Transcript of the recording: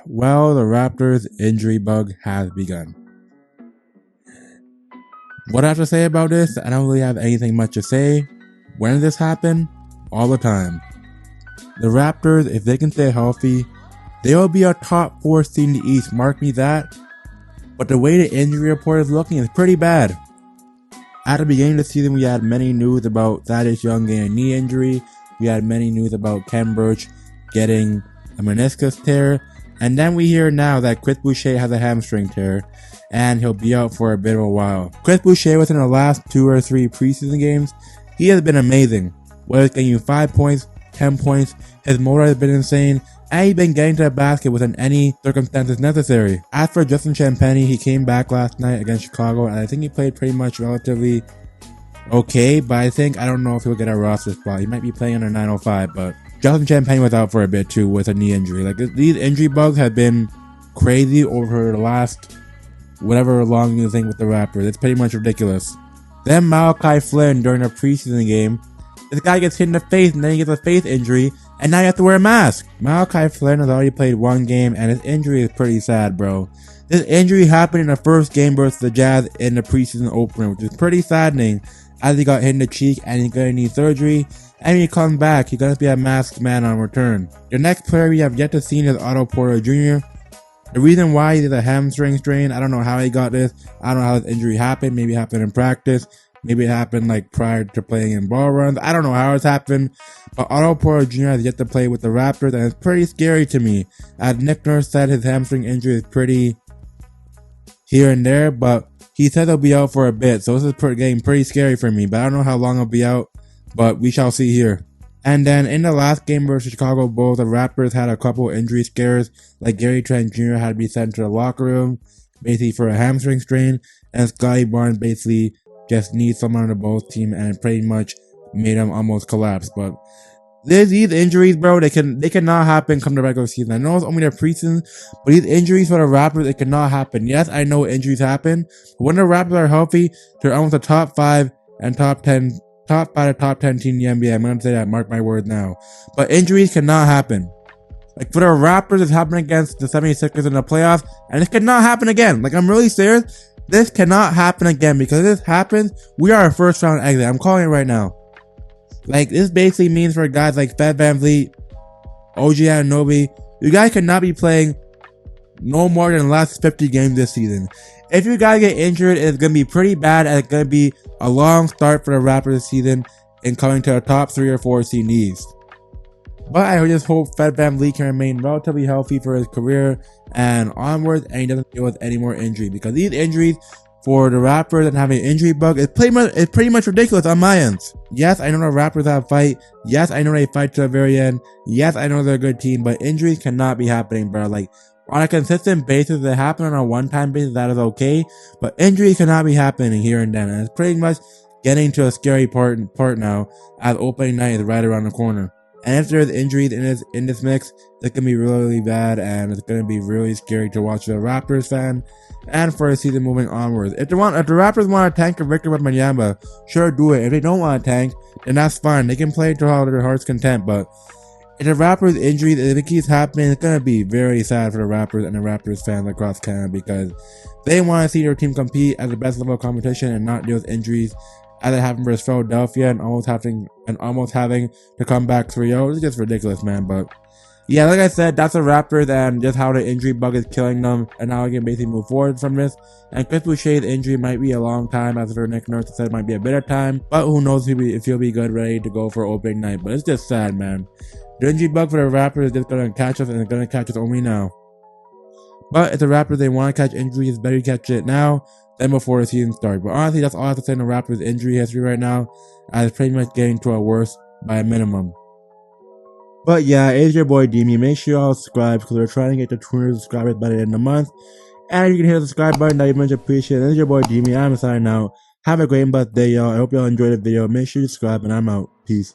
Well, the Raptors injury bug has begun. What I have to say about this, I don't really have anything much to say. When did this happen? All the time. The Raptors, if they can stay healthy, they will be a top 4 seed in the East, mark me that. But the way the injury report is looking is pretty bad. At the beginning of the season, we had many news about Thaddeus Young getting a knee injury. We had many news about Ken Burch getting a meniscus tear. And then we hear now that Chris Boucher has a hamstring tear, and he'll be out for a bit of a while. Chris Boucher, within the last 2 or 3 preseason games, he has been amazing. Whether it's getting you 5 points, 10 points, his motor has been insane, and he's been getting to the basket within any circumstances necessary. As for Justin Champagnie, he came back last night against Chicago, and I think he played pretty much relatively okay, but I don't know if he'll get a roster spot. He might be playing under 905, but Justin Champagnie was out for a bit too with a knee injury. Like, these injury bugs have been crazy over the last whatever long you think with the Raptors. It's pretty much ridiculous. Then Malachi Flynn during a preseason game, this guy gets hit in the face and then he gets a face injury, and now you have to wear a mask. Malachi Flynn has already played 1 game, and his injury is pretty sad, bro. This injury happened in the first game versus the Jazz in the preseason opener, which is pretty saddening, as he got hit in the cheek and he's gonna need surgery. And when he comes back, he's gonna be a masked man on return. The next player we have yet to see is Otto Porter Jr. The reason why he did a hamstring strain, I don't know how he got this. I don't know how this injury happened. Maybe it happened in practice. Maybe it happened like prior to playing in ball runs. I don't know how it's happened. But Otto Porter Jr. has yet to play with the Raptors, and it's pretty scary to me. As Nick Nurse said, his hamstring injury is pretty here and there, but he said he'll be out for a bit. So this is getting pretty scary for me. But I don't know how long he'll be out, but we shall see here. And then in the last game versus Chicago Bulls, the Raptors had a couple injury scares, like Gary Trent Jr. had to be sent to the locker room, basically for a hamstring strain, and Scotty Barnes basically just needs someone on the Bulls team, and it pretty much made him almost collapse. But these injuries, bro, they cannot happen come the regular season. I know it's only the preseason, but these injuries for the Raptors, it cannot happen. Yes, I know injuries happen, but when the Raptors are healthy, they're almost a top 5 and top 10 team in the NBA. I'm going to say that, mark my words now. But injuries cannot happen. Like, for the Raptors, it's happened against the 76ers in the playoffs, and this cannot happen again. Like, I'm really serious. This cannot happen again, because if this happens, we are a first round exit. I'm calling it right now. Like, this basically means for guys like Fred VanVleet, OG Anunoby, you guys cannot be playing no more than the last 50 games this season. If you guys get injured, it's going to be pretty bad, and it's going to be a long start for the Raptors this season in coming to a top 3 or 4 seed in the East. But I just hope Fred VanVleet can remain relatively healthy for his career and onwards, and he doesn't deal with any more injury, because these injuries for the Raptors and having an injury bug is pretty much ridiculous on my end. Yes, I know the Raptors have a fight. Yes, I know they fight to the very end. Yes, I know they're a good team, but injuries cannot be happening, bro. Like, on a consistent basis, they happen on a one-time basis, that is okay, but injuries cannot be happening here and then, and it's pretty much getting to a scary part now, as opening night is right around the corner. And if there's injuries in this mix, it's gonna be really bad, and it's gonna be really scary to watch as a Raptors fan, and for the season moving onwards. If the Raptors want to tank Victor Wembanyama, sure, do it. If they don't want to tank, then that's fine. They can play to all their heart's content, but if the Raptors injuries, if it keeps happening, it's going to be very sad for the Raptors and the Raptors fans across Canada, because they want to see their team compete at the best level of competition and not deal with injuries as it happened versus Philadelphia and almost having to come back 3-0. It's just ridiculous, man. But yeah, like I said, that's the Raptors and just how the injury bug is killing them, and how they can basically move forward from this. And Chris Boucher's injury might be a long time, as for Nick Nurse said, it might be a bit of time, but who knows if he'll be good, ready to go for opening night. But it's just sad, man. The injury bug for the Raptors is just going to catch us, and it's going to catch us only now. But if the Raptors, they want to catch injuries, it's better to catch it now than before the season starts. But honestly, that's all I have to say on the Raptors' injury history right now, as it's pretty much getting to a worse by a minimum. But yeah, it's your boy Demi. Make sure y'all subscribe, because we're trying to get to 200 subscribers by the end of the month. And you can hit the subscribe button, that you much appreciate it. It's your boy Demi. I'm signing out. Have a great and blessed day, y'all. I hope y'all enjoyed the video. Make sure you subscribe, and I'm out. Peace.